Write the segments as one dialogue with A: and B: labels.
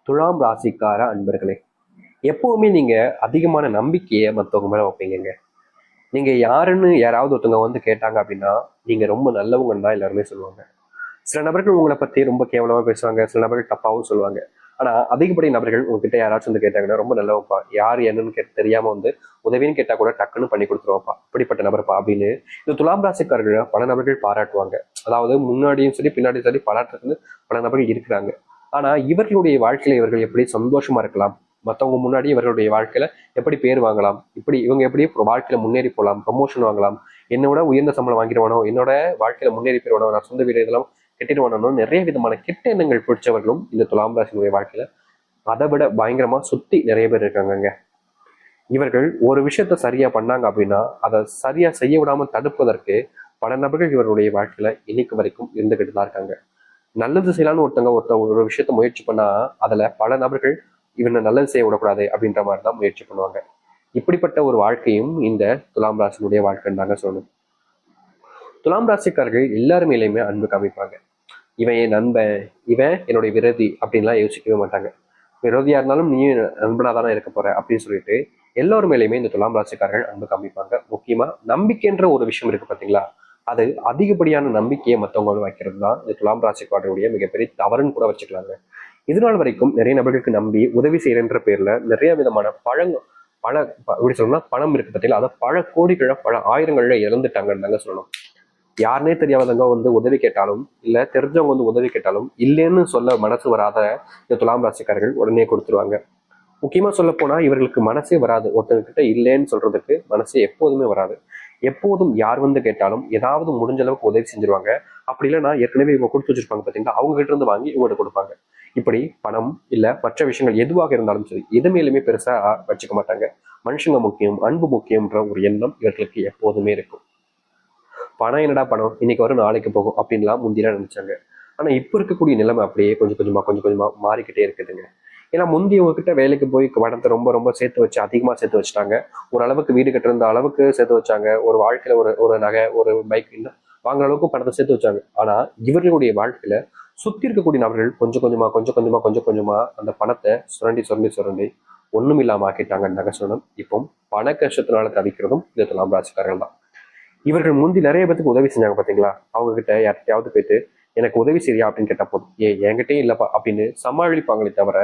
A: துலாம் ராசிக்கார அன்பர்களே, எப்பவுமே நீங்க அதிகமான நம்பிக்கையை மற்றவங்க மேல வைப்பீங்கங்க. நீங்க யாருன்னு யாராவது ஒருத்தவங்க வந்து கேட்டாங்க அப்படின்னா, நீங்க ரொம்ப நல்லவங்கன்னு தான் எல்லாருமே சொல்லுவாங்க. சில நபர்கள் உங்களை பத்தி ரொம்ப கேவலமா பேசுவாங்க, சில நபர்கள் தப்பாவும் சொல்லுவாங்க. ஆனா அதிகப்படி நபர்கள் உங்ககிட்ட யாராச்சும் வந்து கேட்டாங்கன்னா, ரொம்ப நல்லவப்பா, யார் என்னன்னு தெரியாம வந்து உதவின்னு கேட்டா கூட டக்குன்னு பண்ணி கொடுத்துருவாப்பா, இப்படிப்பட்ட நபர்ப்பா அப்படின்னு இந்த துலாம் ராசிக்காரர்கள் பல நபர்கள் பாராட்டுவாங்க. அதாவது முன்னாடியும் சரி பின்னாடியும் சரி பாராட்டுறதுக்கு பல நபர்கள் இருக்கிறாங்க. ஆனா இவர்களுடைய வாழ்க்கையில இவர்கள் எப்படி சந்தோஷமா இருக்கலாம், மற்றவங்க முன்னாடி இவர்களுடைய வாழ்க்கையில எப்படி பேர் வாங்கலாம், இப்படி இவங்க எப்படி வாழ்க்கையில முன்னேறி போகலாம், ப்ரமோஷன் வாங்கலாம், என்னோட உயர்ந்த சம்பளம் வாங்கிடுவானோ, என்னோட வாழ்க்கையில முன்னேறி போயிடுவானோ, நான் சொந்த வீடு இதெல்லாம் கெட்டிடுவானோ, நிறைய விதமான கெட்ட எண்ணங்கள் பிடிச்சவர்களும் இந்த துலாம் ராசினுடைய வாழ்க்கையில அதை விட பயங்கரமா சுத்தி நிறைய பேர் இருக்காங்கங்க. இவர்கள் ஒரு விஷயத்த சரியா பண்ணாங்க அப்படின்னா அதை சரியா செய்ய விடாம தடுப்பதற்கு பல நபர்கள் இவருடைய வாழ்க்கையில இன்னைக்கு வரைக்கும் இருந்துகிட்டு தான் இருக்காங்க. நல்லது செய்யலாம்னு ஒருத்தவங்க ஒரு விஷயத்த முயற்சி பண்ணா அதுல பல நபர்கள் இவனை நல்லது செய்ய விடக்கூடாது அப்படின்ற மாதிரி தான் முயற்சி பண்ணுவாங்க. இப்படிப்பட்ட ஒரு வாழ்க்கையும் இந்த துலாம் ராசினுடைய வாழ்க்கைன்னு தாங்க சொல்லணும். துலாம் ராசிக்காரர்கள் எல்லாருமேலையுமே அன்பு காமிப்பாங்க. இவன் என் நண்பன், இவன் என்னுடைய விரோதி அப்படின்லாம் யோசிக்கவே மாட்டாங்க. விரோதியா இருந்தாலும் நீ நண்பனா தானே இருக்க போற அப்படின்னு சொல்லிட்டு எல்லோரு மேலேயுமே இந்த துலாம் ராசிக்காரர்கள் அன்பு காமிப்பாங்க. முக்கியமா நம்பிக்கைன்ற ஒரு விஷயம் இருக்கு பாத்தீங்களா, அது அதிகப்படியான நம்பிக்கையை மற்றவங்க வைக்கிறது தான் இந்த துலாம் ராசிக்காரருடைய மிகப்பெரிய தவறுன்னு கூட வச்சுக்கலாங்க. இதனால் வரைக்கும் நிறைய நபர்களுக்கு நம்பி உதவி செய்யறன்ற பேர்ல நிறைய விதமான பல எப்படி சொல்லணும்னா பணம் இருக்கு பார்த்தீங்களா, அதை பல கோடிகளை பல ஆயிரங்கள்ல இழந்துட்டாங்கன்னு தாங்க சொல்லணும். யாருனே தெரியாதவங்க வந்து உதவி கேட்டாலும் இல்ல தெரிஞ்சவங்க வந்து உதவி கேட்டாலும் இல்லைன்னு சொல்ல மனசு வராத இந்த துலாம் ராசிக்காரர்கள் உடனே கொடுத்துருவாங்க. முக்கியமா சொல்ல போனா இவர்களுக்கு மனசே வராது, ஒருத்தங்க கிட்ட இல்லைன்னு சொல்றதுக்கு மனசே எப்போதுமே வராது. எப்போதும் யார் வந்து கேட்டாலும் ஏதாவது முடிஞ்ச அளவுக்கு உதவி செஞ்சிருவாங்க. அப்படி இல்லைன்னா ஏற்கனவே இவங்க கொடுத்து வச்சிருப்பாங்க பார்த்தீங்கன்னா, அவங்க கிட்ட இருந்து வாங்கி இவங்க கொடுப்பாங்க. இப்படி பணம் இல்ல மற்ற விஷயங்கள் எதுவாக இருந்தாலும் சரி எது மேலுமே பெருசா வச்சுக்க மாட்டாங்க. மனுஷங்க முக்கியம், அன்பு முக்கியம்ன்ற ஒரு எண்ணம் இவர்களுக்கு எப்போதுமே இருக்கும். பணம் என்னடா பணம், இன்னைக்கு வரும் நாளைக்கு போகும் அப்படின்லாம் முந்திலாம் நினைச்சாங்க. ஆனா இப்ப இருக்கக்கூடிய நிலைமை அப்படியே கொஞ்சம் கொஞ்சமா மாறிக்கிட்டே இருக்குதுங்க. ஏன்னா முந்தி உங்ககிட்ட வேலைக்கு போய் பணத்தை ரொம்ப ரொம்ப சேர்த்து வச்சு அதிகமா சேர்த்து வச்சுட்டாங்க. ஒரு அளவுக்கு வீடு கட்டுற அளவுக்கு சேர்த்து வச்சாங்க. ஒரு வாழ்க்கையில ஒரு ஒரு நகை ஒரு பைக் இன்னும் வாங்குற அளவுக்கு பணத்தை சேர்த்து வச்சாங்க. ஆனா இவர்களுடைய வாழ்க்கையில சுத்தி இருக்கக்கூடிய நபர்கள் கொஞ்சம் கொஞ்சமா அந்த பணத்தை சுரண்டி சுரண்டி சுரண்டி ஒண்ணும் இல்லாம ஆக்கிட்டாங்கன்னு நகை சொல்லணும். இப்போ பண கஷ்டத்தினால தவிக்கிறதும் இந்த துலாம் ராசிக்காரர்கள் தான். இவர்கள் முந்தி நிறைய பேத்துக்கு உதவி செஞ்சாங்க பாத்தீங்களா, அவங்க கிட்ட யார்கிட்டயாவது போயிட்டு எனக்கு உதவி செய்யா அப்படின்னு கேட்டா போதும், என்கிட்டயும் இல்லப்பா அப்படின்னு சமாளிப்பாங்களே தவிர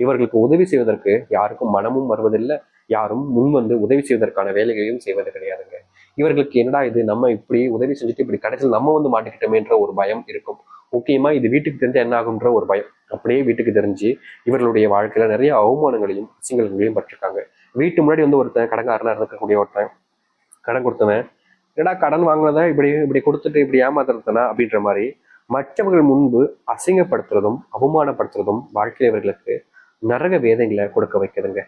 A: இவர்களுக்கு உதவி செய்வதற்கு யாருக்கும் மனமும் வருவதில்லை. யாரும் முன் வந்து உதவி செய்வதற்கான வேலைகளையும் செய்வது கிடையாதுங்க. இவர்களுக்கு என்னடா இது, நம்ம இப்படி உதவி செஞ்சுட்டு இப்படி கடைசியில் நம்ம வந்து மாட்டிக்கிட்டோமேன்ற ஒரு பயம் இருக்கும். முக்கியமா இது வீட்டுக்கு தெரிஞ்ச என்ன ஆகுன்ற ஒரு பயம். அப்படியே வீட்டுக்கு தெரிஞ்சு இவர்களுடைய வாழ்க்கையில நிறைய அவமானங்களையும் அசிங்கங்களையும் பட்டிருக்காங்க. வீட்டு முன்னாடி வந்து ஒருத்தன் கடங்காரனா இருக்கக்கூடிய ஒருத்தன் கடன் கொடுத்தவன், என்னடா கடன் வாங்கினதை இப்படி இப்படி கொடுத்துட்டு இப்படி ஏமாத்துறதுனா அப்படின்ற மாதிரி மற்றவர்கள் முன்பு அசிங்கப்படுத்துறதும் அவமானப்படுத்துறதும் வாழ்க்கையில இவர்களுக்கு நரக வேதனைகளை கொடுக்க வைக்குதுங்க.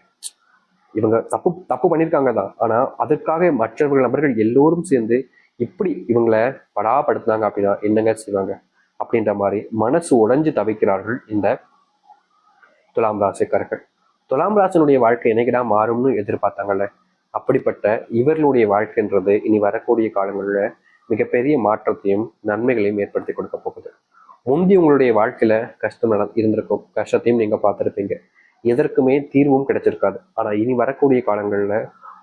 A: இவங்க தப்பு தப்பு பண்ணியிருக்காங்க தான், ஆனா அதற்காக மற்றவர்கள் நபர்கள் எல்லோரும் சேர்ந்து இப்படி இவங்களை படாப்படுத்தினாங்க அப்படின்னா என்னங்க செய்வாங்க அப்படின்ற மாதிரி மனசு உடைஞ்சு தவிக்கிறார்கள் இந்த துலாம் ராசிக்காரர்கள். துலாம் ராசினுடைய வாழ்க்கை என்னைக்கிடா மாறும்னு எதிர்பார்த்தாங்கல்ல, அப்படிப்பட்ட இவர்களுடைய வாழ்க்கைன்றது இனி வரக்கூடிய காலங்களில் மிகப்பெரிய மாற்றத்தையும் நன்மைகளையும் ஏற்படுத்தி கொடுக்க போகுது. முந்தி உங்களுடைய வாழ்க்கையில கஷ்டம் இருந்திருக்கும், கஷ்டத்தையும் நீங்க பார்த்துருப்பீங்க, எதற்குமே தீர்வும் கிடைச்சிருக்காது. ஆனா இனி வரக்கூடிய காலங்கள்ல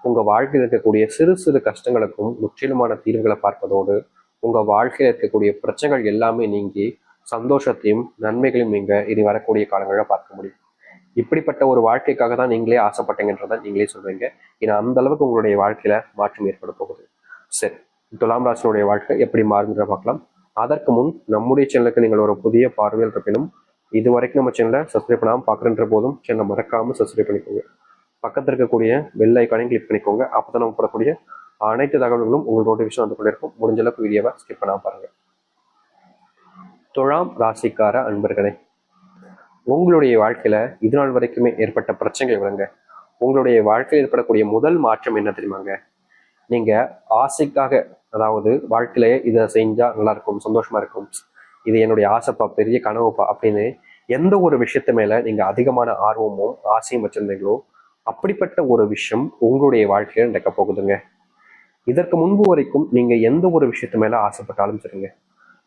A: உங்க வாழ்க்கையில் இருக்கக்கூடிய சிறு சிறு கஷ்டங்களுக்கும் முற்றிலுமான தீர்வுகளை பார்ப்பதோடு உங்க வாழ்க்கையில் இருக்கக்கூடிய பிரச்சனைகள் எல்லாமே நீங்கி சந்தோஷத்தையும் நன்மைகளையும் நீங்க இனி வரக்கூடிய காலங்களில் பார்க்க முடியும். இப்படிப்பட்ட ஒரு வாழ்க்கைக்காக தான் நீங்களே ஆசைப்பட்டீங்கன்றதை நீங்களே சொல்றீங்க. ஏன்னா அந்த அளவுக்கு உங்களுடைய வாழ்க்கையில மாற்றம் ஏற்பட போகுது. சரி, துலாம் ராசினுடைய வாழ்க்கை எப்படி மாறுங்கிற பார்க்கலாம். அதற்கு முன் நம்முடைய சேனலுக்கு நீங்கள் ஒரு புதிய பார்வையில் இருப்பினும் இது வரைக்கும் நம்ம சேனலை சப்ஸ்கிரைப் பண்ணாமல் பார்க்குறன்ற போதும் சேனலை மறக்காம சப்ஸ்கிரைப் பண்ணிக்கோங்க. பக்கத்தில் இருக்கக்கூடிய பெல் ஐக்கானையும் கிளிக் பண்ணிக்கோங்க. அப்போ நம்ம போடக்கூடிய அனைத்து தகவல்களும் உங்களுக்கு நோட்டிஃபிகேஷன் வந்து கொண்டே இருக்கும். முடிஞ்ச அளவுக்கு வீடியோவை ஸ்கிப் பண்ணாம பாருங்க. துலாம் ராசிக்கார அன்பர்களே, உங்களுடைய வாழ்க்கையில இது நாள் வரைக்குமே ஏற்பட்ட பிரச்சனைகள் விளங்க, உங்களுடைய வாழ்க்கையில் ஏற்படக்கூடிய முதல் மாற்றம் என்ன தெரியுமாங்க? நீங்க ஆசைக்காக, அதாவது வாழ்க்கையில இதை செஞ்சா நல்லா இருக்கும், சந்தோஷமா இருக்கும், இது என்னுடைய ஆசைப்பா, பெரிய கனவுப்பா அப்படின்னு எந்த ஒரு விஷயத்த மேல நீங்க அதிகமான ஆர்வமும் ஆசையும் வச்சிருந்தீங்களோ அப்படிப்பட்ட ஒரு விஷயம் உங்களுடைய வாழ்க்கையில நடக்க போகுதுங்க. இதற்கு முன்பு வரைக்கும் நீங்க எந்த ஒரு விஷயத்து மேல ஆசைப்பட்டாலும் சரிங்க,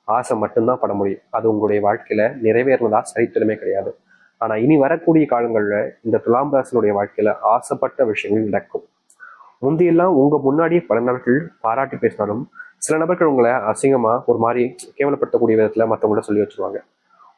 A: ஆசை மட்டும்தான் பட முடியும், அது உங்களுடைய வாழ்க்கையில நிறைவேறினதா சரித்திரமே கிடையாது. ஆனா இனி வரக்கூடிய காலங்கள்ல இந்த துலாம் ராசினுடைய வாழ்க்கையில ஆசைப்பட்ட விஷயங்கள் நடக்கும். முந்தையெல்லாம் உங்க முன்னாடியே பல நபர்கள் பாராட்டி பேசினாலும் சில நபர்கள் உங்களை அசிங்கமா ஒரு மாதிரி கேவலப்படுத்தக்கூடிய விதத்துல மற்றவங்கள சொல்லி வச்சிருவாங்க.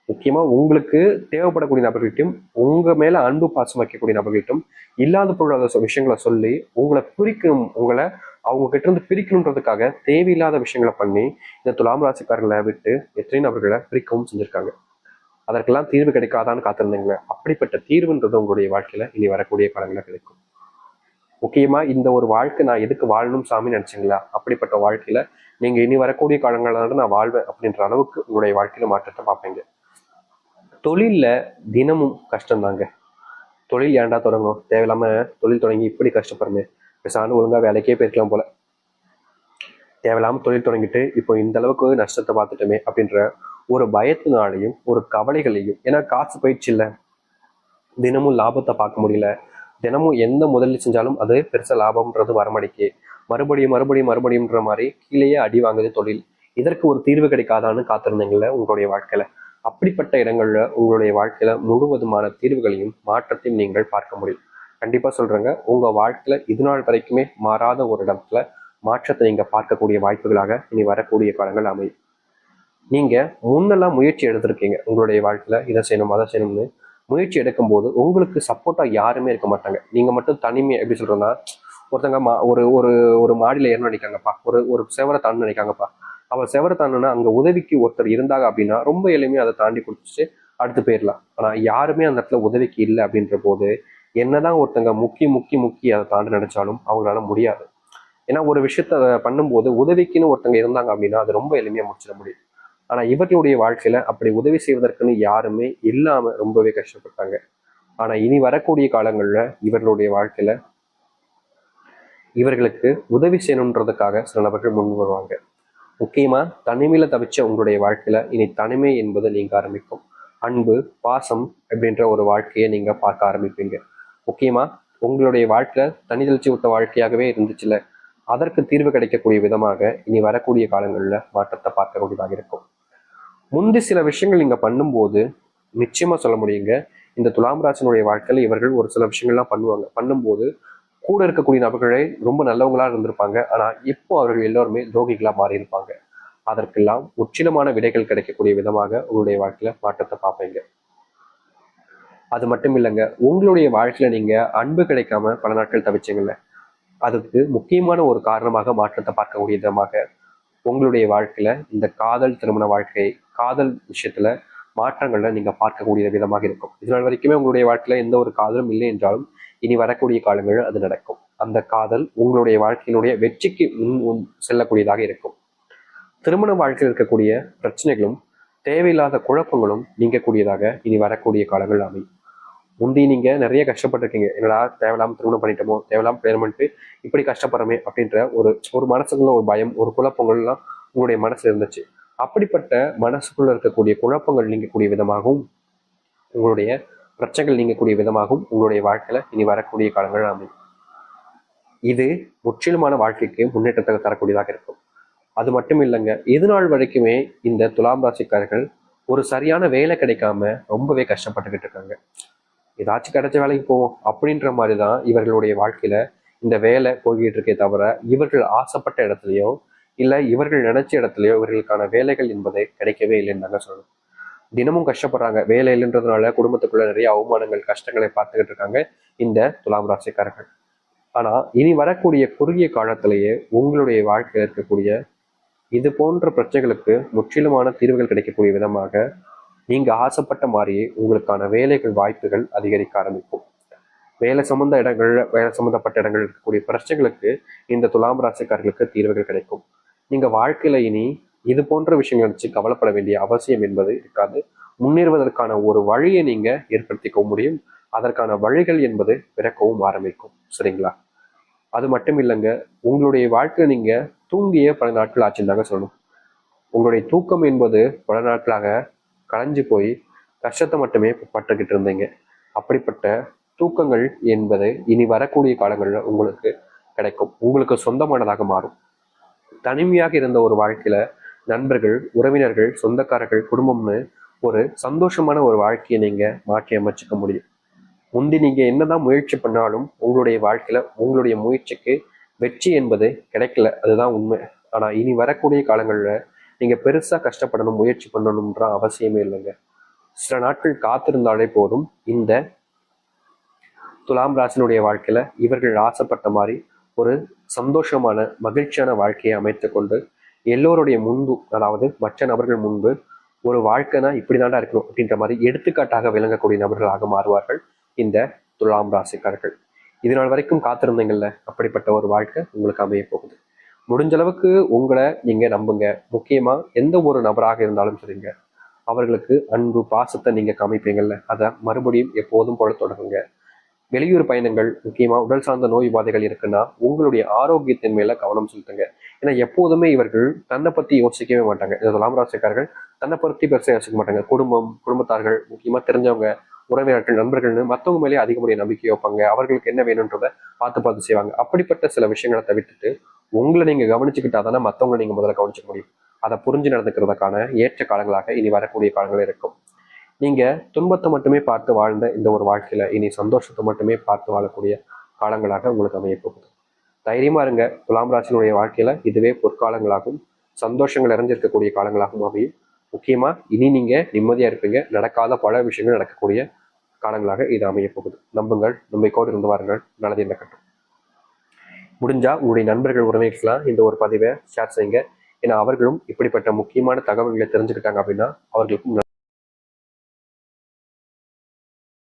A: முக்கியமா உங்களுக்கு தேவைப்படக்கூடிய நபர்கள்ட்டும் உங்க மேல அன்பு பாசம் வைக்கக்கூடிய நபர்கள்ட்டும் இல்லாத பொருளாத விஷயங்களை சொல்லி உங்களை பிரிக்கணும், உங்களை அவங்க கிட்ட இருந்து பிரிக்கணுன்றதுக்காக தேவையில்லாத விஷயங்களை பண்ணி இந்த துலாம் ராசிக்காரர்களை விட்டு எத்தனை நபர்களை பிரிக்கவும் செஞ்சிருக்காங்க. அதற்கெல்லாம் தீர்வு கிடைக்காதான்னு காத்திருந்தீங்களே, அப்படிப்பட்ட தீர்வுன்றது உங்களுடைய வாழ்க்கையில இனி வரக்கூடிய காலங்களில் கிடைக்கும். முக்கியமா இந்த ஒரு வாழ்க்கை நான் எதுக்கு வாழணும் சாமி நினைச்சீங்களா, அப்படிப்பட்ட வாழ்க்கையில நீங்க இனி வரக்கூடிய காலங்களாக நான் வாழ்வேன் அப்படின்ற அளவுக்கு உங்களுடைய வாழ்க்கையில மாற்றத்தை பார்ப்பீங்க. தொழில்ல தினமும் கஷ்டம் தாங்க. தொழில் ஏன்டா தொடங்கணும், தேவையில்லாம தொழில் தொடங்கி இப்படி கஷ்டப்படுறமே, பேசாண்டு ஒழுங்கா வேலைக்கே போயிருக்கலாம் போல, தேவையில்லாம தொழில் தொடங்கிட்டு இப்போ இந்த அளவுக்கு நஷ்டத்தை பார்த்துட்டோமே அப்படின்ற ஒரு பயத்தினாலையும் ஒரு கவலைகளையும், ஏன்னா காசு போயிடுச்சு இல்லை, தினமும் லாபத்தை பார்க்க முடியல, தினமும் எந்த முதலீடு செஞ்சாலும் அது பெருசா லாபம்ன்றது வரமடிக்கு, மறுபடியும் மறுபடியும் மறுபடியும்ன்ற மாதிரி கீழேயே அடி வாங்குது தொழில். இதற்கு ஒரு தீர்வு கிடைக்காதான்னு காத்திருந்தீங்கல்ல உங்களுடைய வாழ்க்கையில, அப்படிப்பட்ட இடங்கள்ல உங்களுடைய வாழ்க்கையில முழுவதுமான தீர்வுகளையும் மாற்றத்தையும் நீங்கள் பார்க்க முடியும். கண்டிப்பா சொல்றேங்க, உங்க வாழ்க்கையில இது நாள் வரைக்குமே மாறாத ஒரு இடத்துல மாற்றத்தை நீங்க பார்க்கக்கூடிய வாய்ப்புகளாக இனி வரக்கூடிய காலங்கள் அமையும். நீங்க முன்னெல்லாம் முயற்சி எடுத்திருக்கீங்க உங்களுடைய வாழ்க்கையில, இதை செய்யணும் அதை செய்யணும்னு முயற்சி எடுக்கும்போது உங்களுக்கு சப்போர்ட்டா யாருமே இருக்க மாட்டாங்க. நீங்க மட்டும் தனிமை எப்படி சொல்றோம்னா, ஒருத்தங்க ஒரு ஒரு ஒரு மாடியில ஏற நினைக்காங்கப்பா, ஒரு ஒரு செவரை தாண்ட நினைக்காங்கப்பா, அவர் செவரை தாண்டுனா அங்க உதவிக்கு ஒருத்தர் இருந்தாங்க அப்படின்னா ரொம்ப எளிமையா அதை தாண்டி கொடுத்துச்சு அடுத்து போயிடலாம். ஆனா யாருமே அந்த இடத்துல உதவிக்கு இல்லை அப்படின்ற போது என்னதான் ஒருத்தங்க முக்கி முக்கி முக்கி அதை தாண்டி நினைச்சாலும் அவங்களால முடியாது. ஏன்னா ஒரு விஷயத்த பண்ணும்போது உதவிக்குன்னு ஒருத்தங்க இருந்தாங்க அப்படின்னா அது ரொம்ப எளிமையா முடிச்சிட முடியும். ஆனா இவர்களுடைய வாழ்க்கையில அப்படி உதவி செய்வதற்குன்னு யாருமே இல்லாம ரொம்பவே கஷ்டப்பட்டாங்க. ஆனா இனி வரக்கூடிய காலங்கள்ல இவர்களுடைய வாழ்க்கையில இவர்களுக்கு உதவி செய்யணுன்றதுக்காக சில நபர்கள் முன் வருவாங்க. முக்கியமா தனிமையில தவிச்ச உங்களுடைய வாழ்க்கையில இனி தனிமை என்பது நீங்க ஆரம்பிக்கும். அன்பு பாசம் அப்படின்ற ஒரு வாழ்க்கையை நீங்க பார்க்க ஆரம்பிப்பீங்க. முக்கியமா உங்களுடைய வாழ்க்கையில தனி தெளிச்சு விட்ட வாழ்க்கையாகவே இருந்துச்சுல, அதற்கு தீர்வு கிடைக்கக்கூடிய விதமாக இனி வரக்கூடிய காலங்கள்ல மாற்றத்தை பார்க்கக்கூடியதாக இருக்கும். முந்தி சில விஷயங்கள் நீங்க பண்ணும்போது நிச்சயமா சொல்ல முடியுங்க, இந்த துலாம் ராசினுடைய வாழ்க்கையில இவர்கள் ஒரு சில விஷயங்கள்லாம் பண்ணுவாங்க. பண்ணும்போது கூட இருக்கக்கூடிய நபர்களே ரொம்ப நல்லவங்களா இருந்திருப்பாங்க. ஆனா இப்போ அவர்கள் எல்லோருமே துரோகிகளா மாறி இருப்பாங்க. அதற்கெல்லாம் முற்றிலுமான விடைகள் கிடைக்கக்கூடிய விதமாக உங்களுடைய வாழ்க்கையில மாற்றத்தை பார்ப்பீங்க. அது மட்டும் இல்லைங்க, உங்களுடைய வாழ்க்கையில நீங்க அன்பு கிடைக்காம பல நாட்கள் தவிச்சீங்கல்ல, அதுக்கு முக்கியமான ஒரு காரணமாக மாற்றத்தை பார்க்கக்கூடிய விதமாக உங்களுடைய வாழ்க்கையில இந்த காதல் திருமண வாழ்க்கை, காதல் விஷயத்துல மாற்றங்களை நீங்க பார்க்கக்கூடிய விதமாக இருக்கும். இதனால் வரைக்குமே உங்களுடைய வாழ்க்கையில எந்த ஒரு காதலும் இல்லை என்றாலும் இனி வரக்கூடிய காலங்களில் அது நடக்கும். அந்த காதல் உங்களுடைய வாழ்க்கையினுடைய வெற்றிக்கு முன் செல்லக்கூடியதாக இருக்கும். திருமண வாழ்க்கையில் இருக்கக்கூடிய பிரச்சனைகளும் தேவையில்லாத குழப்பங்களும் நீங்கக்கூடியதாக இனி வரக்கூடிய காலங்கள் அமையும். முந்தி நீங்க நிறைய கஷ்டப்பட்டிருக்கீங்க, என்னடா தேவையில்லாம திருமணம் பண்ணிட்டோமோ, தேவையில்லாம கல்யாணம் பண்ணிட்டு இப்படி கஷ்டப்படுறமே அப்படின்ற ஒரு ஒரு மனசுக்குள்ள ஒரு பயம், ஒரு குழப்பங்கள்லாம் உங்களுடைய மனசுல இருந்துச்சு. அப்படிப்பட்ட மனசுக்குள்ள இருக்கக்கூடிய குழப்பங்கள் நீங்கக்கூடிய விதமாகவும் உங்களுடைய பிரச்சனைகள் நீங்கக்கூடிய விதமாகவும் உங்களுடைய வாழ்க்கையில இனி வரக்கூடிய காலங்கள் அமையும். இது முற்றிலுமான வாழ்க்கைக்கு முன்னேற்றத்தை தரக்கூடியதாக இருக்கும். அது மட்டும் இல்லைங்க, இது நாள் வரைக்குமே இந்த துலாம் ராசிக்காரர்கள் ஒரு சரியான வேலை கிடைக்காம ரொம்பவே கஷ்டப்பட்டுக்கிட்டு இருக்காங்க. ஏதாச்சும் கிடைச்ச வேலைக்கு போவோம் அப்படின்ற மாதிரிதான் இவர்களுடைய வாழ்க்கையில இந்த வேலை போய்கிட்டு இருக்கே தவிர இவர்கள் ஆசைப்பட்ட இடத்துலயோ இல்லை இவர்கள் நினைச்ச இடத்துலயோ இவர்களுக்கான வேலைகள் என்பதை கிடைக்கவே இல்லைன்னு தாங்க சொல்லணும். தினமும் கஷ்டப்படுறாங்க, வேலை இல்லைன்றதுனால குடும்பத்துக்குள்ள நிறைய அவமானங்கள் கஷ்டங்களை பார்த்துக்கிட்டு இருக்காங்க இந்த துலாம் ராசிக்காரர்கள். ஆனா இனி வரக்கூடிய குறுகிய காலத்திலேயே உங்களுடைய வாழ்க்கையில் இருக்கக்கூடிய இது போன்ற பிரச்சனைகளுக்கு முற்றிலுமான தீர்வுகள் கிடைக்கக்கூடிய விதமாக நீங்க ஆசைப்பட்ட மாதிரியே உங்களுக்கான வேலைகள் வாய்ப்புகள் அதிகரிக்க ஆரம்பிக்கும். வேலை சம்பந்தப்பட்ட இடங்கள் இருக்கக்கூடிய பிரச்சனைகளுக்கு இந்த துலாம் ராசிக்காரர்களுக்கு தீர்வுகள் கிடைக்கும். நீங்க வாழ்க்கையில இனி இது போன்ற விஷயங்கள் வச்சு கவலைப்பட வேண்டிய அவசியம் என்பது இருக்காது. முன்னேறுவதற்கான ஒரு வழியை நீங்க ஏற்படுத்திக்க முடியும். அதற்கான வழிகள் என்பது பிறக்கவும் ஆரம்பிக்கும். சரிங்களா? அது மட்டும் இல்லைங்க, உங்களுடைய வாழ்க்கையில நீங்க தூங்கிய பல நாட்கள் ஆச்சுன்னு சொல்லணும். உங்களுடைய தூக்கம் என்பது பல நாட்களாக களைஞ்சு போய் கஷ்டத்தை மட்டுமே பட்டுக்கிட்டு இருந்தீங்க. அப்படிப்பட்ட தூக்கங்கள் என்பது இனி வரக்கூடிய காலங்களில் உங்களுக்கு கிடைக்கும், உங்களுக்கு சொந்தமானதாக மாறும். தனிமையாக இருந்த ஒரு வாழ்க்கையில நண்பர்கள், உறவினர்கள், சொந்தக்காரர்கள், குடும்பம்னு ஒரு சந்தோஷமான ஒரு வாழ்க்கையை நீங்க மாற்றி அமைச்சுக்க முடியும். முந்தி நீங்க என்னதான் முயற்சி பண்ணாலும் உங்களுடைய வாழ்க்கையில உங்களுடைய முயற்சிக்கு வெற்றி என்பது கிடைக்கல, அதுதான் உண்மை. ஆனா இனி வரக்கூடிய காலங்கள்ல நீங்க பெருசா கஷ்டப்படணும், முயற்சி பண்ணணும்ன்ற அவசியமே இல்லைங்க. சில நாட்கள் காத்திருந்தாலே போதும். இந்த துலாம் ராசினுடைய வாழ்க்கையில இவர்கள் ஆசைப்பட்ட மாதிரி ஒரு சந்தோஷமான மகிழ்ச்சியான வாழ்க்கையை அமைத்து கொண்டு எல்லோருடைய முன்பு, அதாவது மற்ற நபர்கள் முன்பு ஒரு வாழ்க்கைனா இப்படிதாண்டா இருக்கணும் அப்படின்ற மாதிரி எடுத்துக்காட்டாக விளங்கக்கூடிய நபர்களாக மாறுவார்கள் இந்த துலாம் ராசிக்காரர்கள். இதனால் வரைக்கும் காத்திருந்தீங்கல்ல, அப்படிப்பட்ட ஒரு வாழ்க்கை உங்களுக்கு அமைய போகுது. முடிஞ்ச அளவுக்கு உங்களை நீங்க நம்புங்க. முக்கியமா எந்த ஒரு நபராக இருந்தாலும் சரிங்க, அவர்களுக்கு அன்பு பாசத்தை நீங்க காமிப்பீங்கல்ல, அதை மறுபடியும் எப்போதும் போல தொடருங்க. வெளியூர் பயணங்கள், முக்கியமா உடல் சார்ந்த நோய் உபாதைகள் இருக்குன்னா உங்களுடைய ஆரோக்கியத்தின் மேல கவனம் செலுத்துங்க. ஏன்னா எப்போதுமே இவர்கள் தன்னை பத்தி யோசிக்கவே மாட்டாங்க. இந்த துலாம் ராசிக்காரர்கள் தன்னை பத்தி பெருசாக யோசிக்க மாட்டாங்க. குடும்பம், குடும்பத்தார்கள், முக்கியமா தெரிஞ்சவங்க, உறவினர்கள், நண்பர்கள்னு மற்றவங்க மேலேயே அதிகப்படிய நம்பிக்கை வைப்பாங்க. அவர்களுக்கு என்ன வேணுன்றதை பார்த்து பார்த்து செய்வாங்க. அப்படிப்பட்ட சில விஷயங்களை தவிர்த்துட்டு உங்களை நீங்க கவனிச்சுக்கிட்டா தானே மற்றவங்களை நீங்க முதல்ல கவனிச்சுக்க முடியும். அதை புரிஞ்சு நடந்துக்கிறதுக்கான ஏற்ற காலங்களாக இனி வரக்கூடிய காலங்கள் இருக்கும். நீங்க துன்பத்தை மட்டுமே பார்த்து வாழ்ந்த இந்த ஒரு வாழ்க்கையில இனி சந்தோஷத்தை மட்டுமே பார்த்து வாழக்கூடிய காலங்களாக உங்களுக்கு அமைய போகுது. தைரியமா இருங்க. துலாம் ராசினுடைய வாழ்க்கையில இதுவே பொற்காலங்களாகவும் சந்தோஷங்கள் நிறைஞ்சிருக்கக்கூடிய காலங்களாகவும் அமையும். முக்கியமா இனி நீங்க நிம்மதியா இருப்பீங்க. நடக்காத பல விஷயங்கள் நடக்கக்கூடிய காலங்களாக இது அமைய போகுது. நம்புங்கள், நம்பிக்கையோடு இருந்து வாருங்கள். நல்லது நடக்கட்டும். முடிஞ்சா உங்களுடைய நண்பர்கள், உறவினர்கள்லாம் இந்த ஒரு பதிவை ஷேர் செய்யுங்க. ஏன்னா அவர்களும் இப்படிப்பட்ட முக்கியமான தகவல்களை தெரிஞ்சுக்கிட்டாங்க அப்படின்னா அவர்களுக்கும்